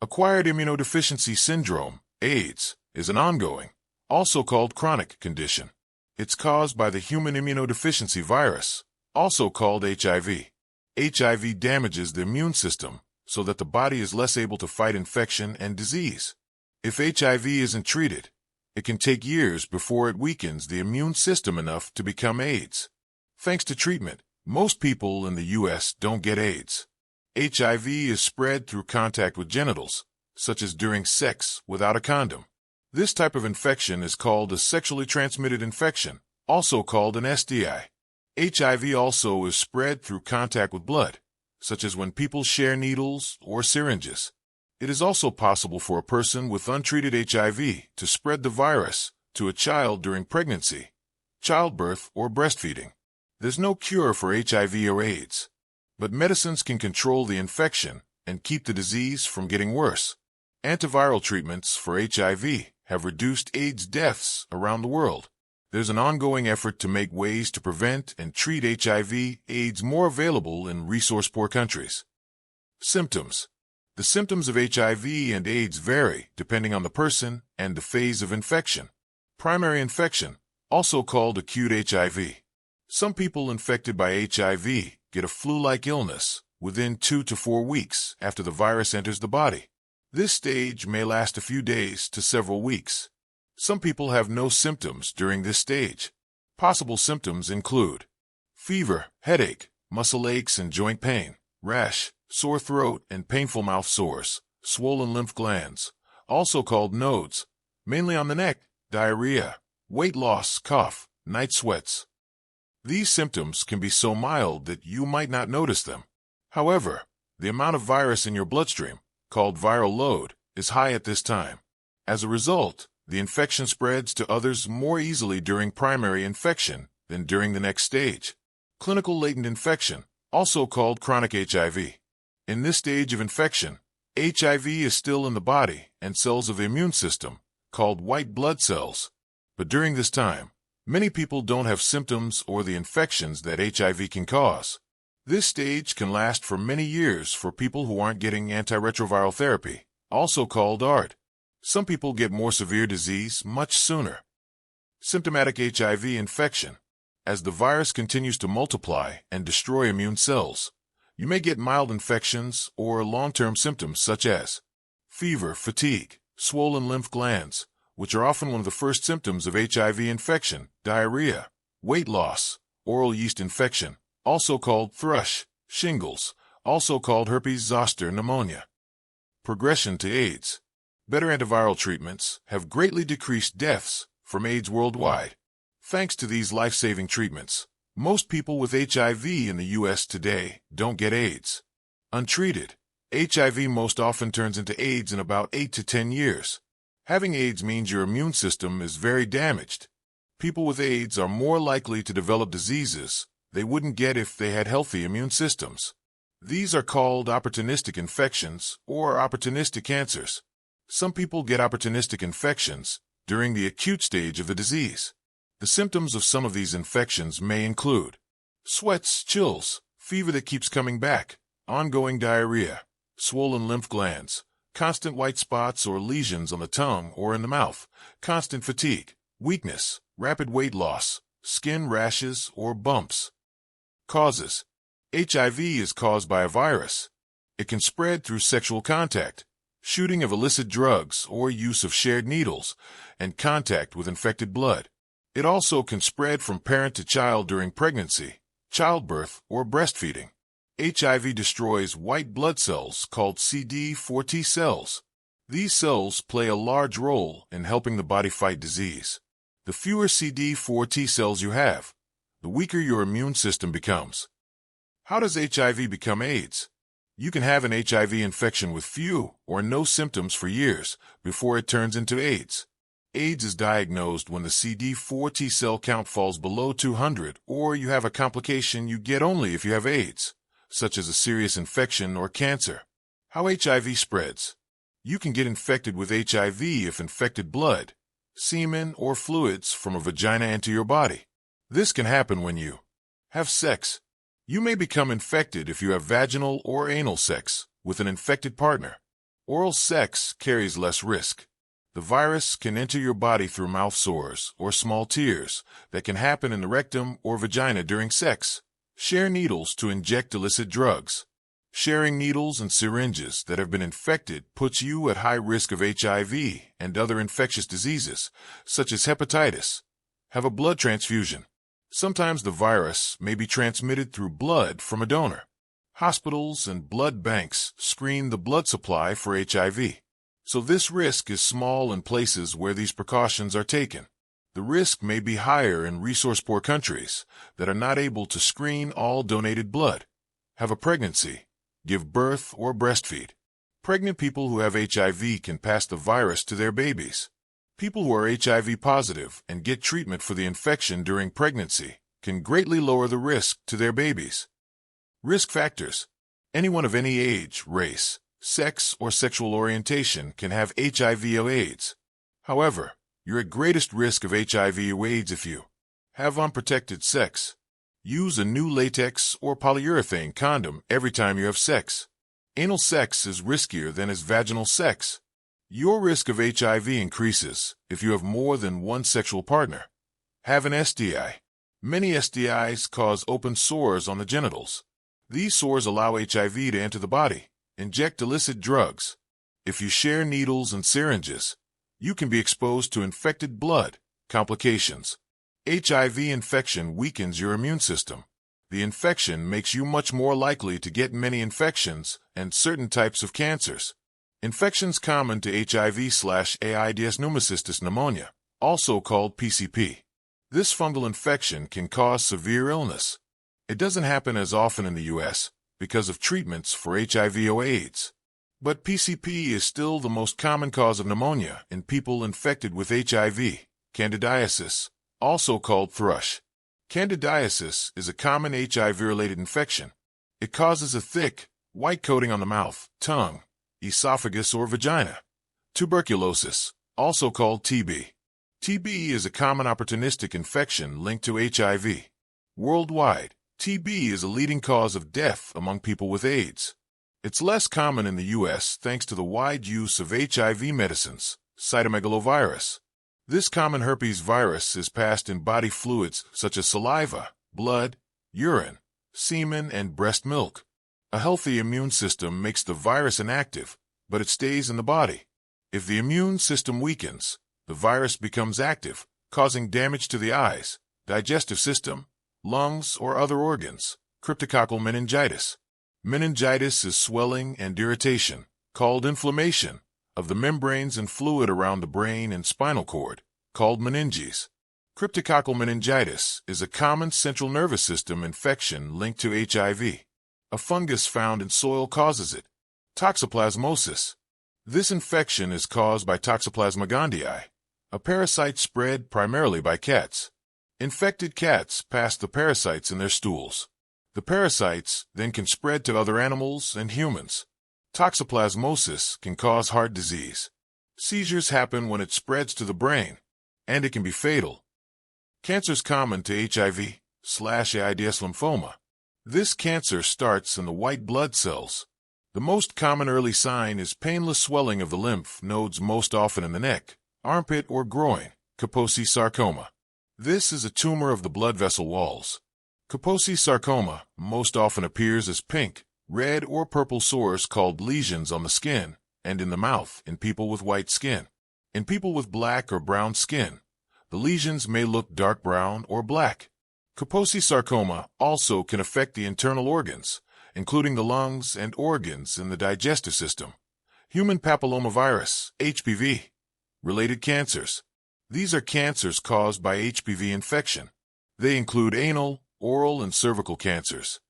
Acquired immunodeficiency syndrome, AIDS, is an ongoing, also called chronic condition. It's caused by the Human Immunodeficiency Virus, also called HIV. HIV damages the immune system so that the body is less able to fight infection and disease. If HIV isn't treated, it can take years before it weakens the immune system enough to become AIDS. Thanks to treatment, most people in the U.S. don't get AIDS. HIV is spread through contact with genitals, such as during sex without a condom. This type of infection is called a sexually transmitted infection, also called an STI. HIV also is spread through contact with blood, such as when people share needles or syringes. It is also possible for a person with untreated HIV to spread the virus to a child during pregnancy, childbirth, or breastfeeding. There's no cure for HIV or AIDS, but medicines can control the infection and keep the disease from getting worse. Antiviral treatments for HIV have reduced AIDS deaths around the world. There's an ongoing effort to make ways to prevent and treat HIV/AIDS more available in resource-poor countries. Symptoms. The symptoms of HIV and AIDS vary depending on the person and the phase of infection. Primary infection, also called acute HIV. Some people infected by HIV get a flu-like illness within 2 to 4 weeks after the virus enters the body. This stage may last a few days to several weeks. Some people have no symptoms during this stage. Possible symptoms include fever, headache, muscle aches and joint pain, rash, sore throat and painful mouth sores, swollen lymph glands, also called nodes, mainly on the neck, diarrhea, weight loss, cough, night sweats. These symptoms can be so mild that you might not notice them. However, the amount of virus in your bloodstream, called viral load, is high at this time. As a result, the infection spreads to others more easily during primary infection than during the next stage. Clinical latent infection, also called chronic HIV. In this stage of infection, HIV is still in the body and cells of the immune system, called white blood cells. But during this time, many people don't have symptoms or the infections that HIV can cause. This stage can last for many years for people who aren't getting antiretroviral therapy, also called ART. Some people get more severe disease much sooner. Symptomatic HIV infection. As the virus continues to multiply and destroy immune cells, you may get mild infections or long-term symptoms such as fever, fatigue, swollen lymph glands, which are often one of the first symptoms of HIV infection, diarrhea, weight loss, oral yeast infection, also called thrush, shingles, also called herpes zoster pneumonia. Progression to AIDS. Better antiviral treatments have greatly decreased deaths from AIDS worldwide. Thanks to these life-saving treatments, most people with HIV in the U.S. today don't get AIDS. Untreated, HIV most often turns into AIDS in about 8 to 10 years. Having AIDS means your immune system is very damaged. People with AIDS are more likely to develop diseases they wouldn't get if they had healthy immune systems. These are called opportunistic infections or opportunistic cancers. Some people get opportunistic infections during the acute stage of the disease. The symptoms of some of these infections may include sweats, chills, fever that keeps coming back, ongoing diarrhea, swollen lymph glands, constant white spots or lesions on the tongue or in the mouth, constant fatigue, weakness, rapid weight loss, skin rashes or bumps. Causes. HIV is caused by a virus. It can spread through sexual contact, shooting of illicit drugs or use of shared needles, and contact with infected blood. It also can spread from parent to child during pregnancy, childbirth, or breastfeeding. HIV destroys white blood cells called CD4 T cells. These cells play a large role in helping the body fight disease. The fewer CD4 T cells you have, the weaker your immune system becomes. How does HIV become AIDS? You can have an HIV infection with few or no symptoms for years before it turns into AIDS. AIDS is diagnosed when the CD4 T cell count falls below 200, or you have a complication you get only if you have AIDS, such as a serious infection or cancer. How HIV spreads. You can get infected with HIV if infected blood, semen, or fluids from a vagina enter your body. This can happen when you have sex. You may become infected if you have vaginal or anal sex with an infected partner. Oral sex carries less risk. The virus can enter your body through mouth sores or small tears that can happen in the rectum or vagina during sex. Share needles to inject illicit drugs. Sharing needles and syringes that have been infected puts you at high risk of HIV and other infectious diseases, such as hepatitis. Have a blood transfusion. Sometimes the virus may be transmitted through blood from a donor. Hospitals and blood banks screen the blood supply for HIV. So this risk is small in places where these precautions are taken. The risk may be higher in resource-poor countries that are not able to screen all donated blood. Have a pregnancy. Give birth or breastfeed. Pregnant people who have HIV can pass the virus to their babies. People who are HIV positive and get treatment for the infection during pregnancy can greatly lower the risk to their babies. Risk factors. Anyone of any age, race, sex, or sexual orientation can have HIV or AIDS. However, you're at greatest risk of HIV or AIDS if you have unprotected sex. Use a new latex or polyurethane condom every time you have sex. Anal sex is riskier than is vaginal sex. Your risk of HIV increases if you have more than one sexual partner. Have an STI. Many STIs cause open sores on the genitals. These sores allow HIV to enter the body. Inject illicit drugs. If you share needles and syringes, you can be exposed to infected blood. Complications. HIV infection weakens your immune system. The infection makes you much more likely to get many infections and certain types of cancers. Infections common to HIV/AIDS pneumocystis pneumonia, also called PCP. This fungal infection can cause severe illness. It doesn't happen as often in the U.S. because of treatments for HIV or AIDS. But PCP is still the most common cause of pneumonia in people infected with HIV. Candidiasis, also called thrush. Candidiasis is a common HIV-related infection. It causes a thick, white coating on the mouth, tongue, esophagus, or vagina. Tuberculosis, also called TB. TB is a common opportunistic infection linked to HIV. Worldwide, TB is a leading cause of death among people with AIDS. It's less common in the U.S. thanks to the wide use of HIV medicines, cytomegalovirus. This common herpes virus is passed in body fluids such as saliva, blood, urine, semen, and breast milk. A healthy immune system makes the virus inactive, but it stays in the body. If the immune system weakens, the virus becomes active, causing damage to the eyes, digestive system, lungs, or other organs. Cryptococcal meningitis. Meningitis is swelling and irritation, called inflammation, of the membranes and fluid around the brain and spinal cord, called meninges. Cryptococcal meningitis is a common central nervous system infection linked to HIV. A fungus found in soil causes it. Toxoplasmosis. This infection is caused by Toxoplasma gondii, a parasite spread primarily by cats. Infected cats pass the parasites in their stools. The parasites then can spread to other animals and humans. Toxoplasmosis can cause heart disease. Seizures happen when it spreads to the brain, and it can be fatal. Cancers common to HIV/AIDS lymphoma. This cancer starts in the white blood cells. The most common early sign is painless swelling of the lymph nodes, most often in the neck, armpit, or groin. Kaposi sarcoma. This is a tumor of the blood vessel walls. Kaposi sarcoma most often appears as pink, red, or purple sores called lesions on the skin and in the mouth in people with white skin. In people with black or brown skin, the lesions may look dark brown or black. Kaposi sarcoma also can affect the internal organs, including the lungs and organs in the digestive system. Human papillomavirus, HPV. Related cancers. These are cancers caused by HPV infection. They include anal, oral, and cervical cancers.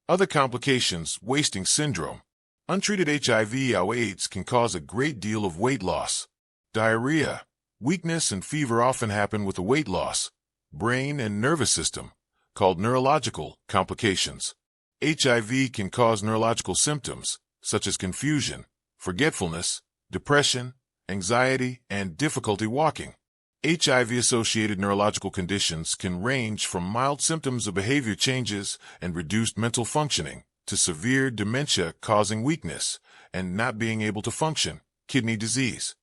Other complications, wasting syndrome. Untreated HIV or AIDS can cause a great deal of weight loss. Diarrhea, weakness, and fever often happen with the weight loss. Brain and nervous system, called neurological complications. HIV can cause neurological symptoms, such as confusion, forgetfulness, depression, anxiety, and difficulty walking. HIV-associated neurological conditions can range from mild symptoms of behavior changes and reduced mental functioning to severe dementia causing weakness and not being able to function, kidney disease.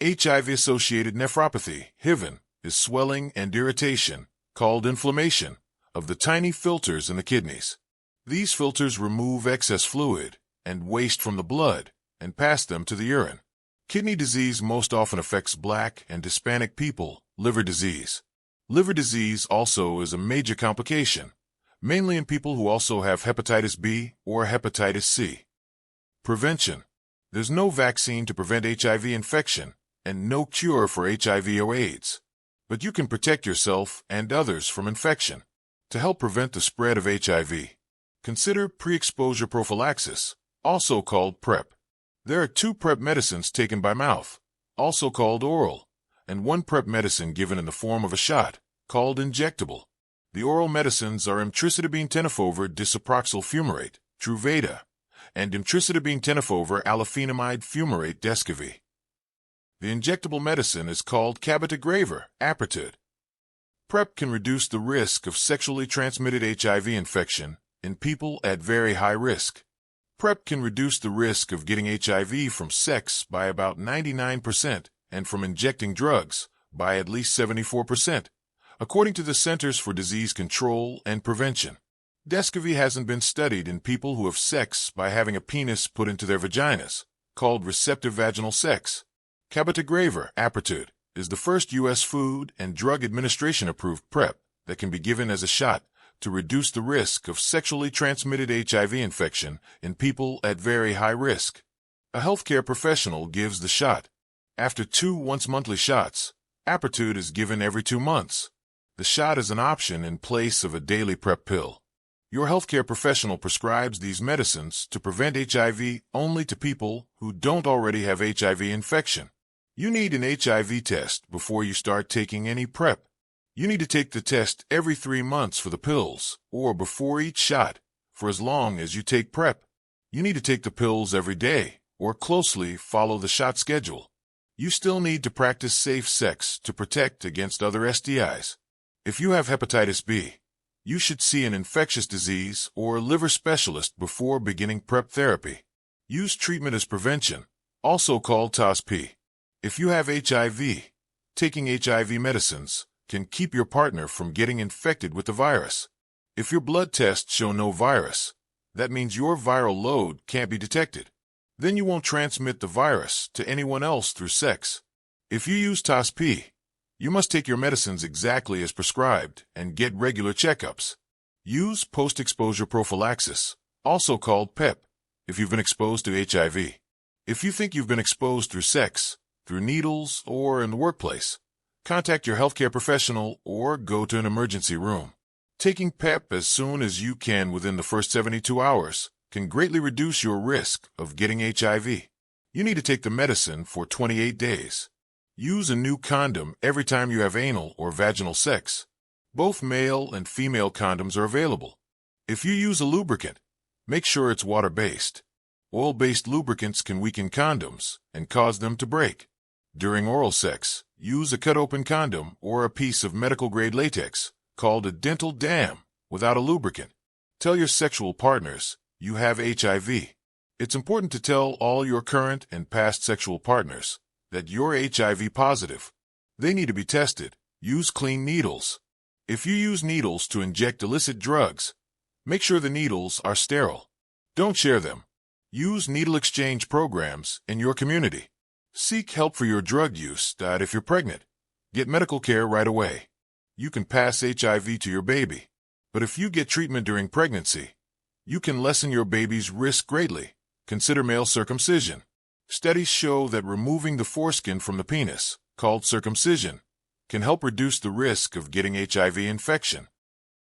HIV-associated nephropathy, HIV, is swelling and irritation, called inflammation, of the tiny filters in the kidneys. These filters remove excess fluid and waste from the blood and pass them to the urine. Kidney disease most often affects Black and Hispanic people. Liver disease. Liver disease also is a major complication, mainly in people who also have hepatitis B or hepatitis C. Prevention. There's no vaccine to prevent HIV infection and no cure for HIV or AIDS. But you can protect yourself and others from infection. To help prevent the spread of HIV, consider pre-exposure prophylaxis, also called PrEP. There are 2 PrEP medicines taken by mouth, also called oral, and 1 PrEP medicine given in the form of a shot, called injectable. The oral medicines are emtricitabine tenofovir disoproxil fumarate, Truvada, and emtricitabine tenofovir alafenamide fumarate, Descovy. The injectable medicine is called cabotegravir, Apretude. PrEP can reduce the risk of sexually transmitted HIV infection in people at very high risk. PrEP can reduce the risk of getting HIV from sex by about 99% and from injecting drugs by at least 74%, according to the Centers for Disease Control and Prevention. Descovy hasn't been studied in people who have sex by having a penis put into their vaginas, called receptive vaginal sex. Cabotegravir, Apretude, is the first U.S. Food and Drug Administration approved PrEP that can be given as a shot to reduce the risk of sexually transmitted HIV infection in people at very high risk. A healthcare professional gives the shot. After 2 once-monthly shots, Apretude is given every 2 months. The shot is an option in place of a daily PrEP pill. Your healthcare professional prescribes these medicines to prevent HIV only to people who don't already have HIV infection. You need an HIV test before you start taking any PrEP. You need to take the test every 3 months for the pills, or before each shot, for as long as you take PrEP. You need to take the pills every day, or closely follow the shot schedule. You still need to practice safe sex to protect against other STIs. If you have hepatitis B, you should see an infectious disease or liver specialist before beginning PrEP therapy. Use treatment as prevention, also called TOSP. If you have HIV, taking HIV medicines can keep your partner from getting infected with the virus. If your blood tests show no virus, that means your viral load can't be detected. Then you won't transmit the virus to anyone else through sex. If you use TOSP, you must take your medicines exactly as prescribed and get regular checkups. Use post-exposure prophylaxis, also called PEP, if you've been exposed to HIV. If you think you've been exposed through sex, through needles, or in the workplace, contact your healthcare professional or go to an emergency room. Taking PEP as soon as you can within the first 72 hours can greatly reduce your risk of getting HIV. You need to take the medicine for 28 days. Use a new condom every time you have anal or vaginal sex. Both male and female condoms are available. If you use a lubricant, make sure it's water-based. Oil-based lubricants can weaken condoms and cause them to break. During oral sex, use a cut-open condom or a piece of medical-grade latex, called a dental dam, without a lubricant. Tell your sexual partners you have HIV. It's important to tell all your current and past sexual partners that you're HIV positive. They need to be tested. Use clean needles. If you use needles to inject illicit drugs, make sure the needles are sterile. Don't share them. Use needle exchange programs in your community. Seek help for your drug use if you're pregnant. Get medical care right away. You can pass HIV to your baby. But if you get treatment during pregnancy, you can lessen your baby's risk greatly. Consider male circumcision. Studies show that removing the foreskin from the penis, called circumcision, can help reduce the risk of getting HIV infection.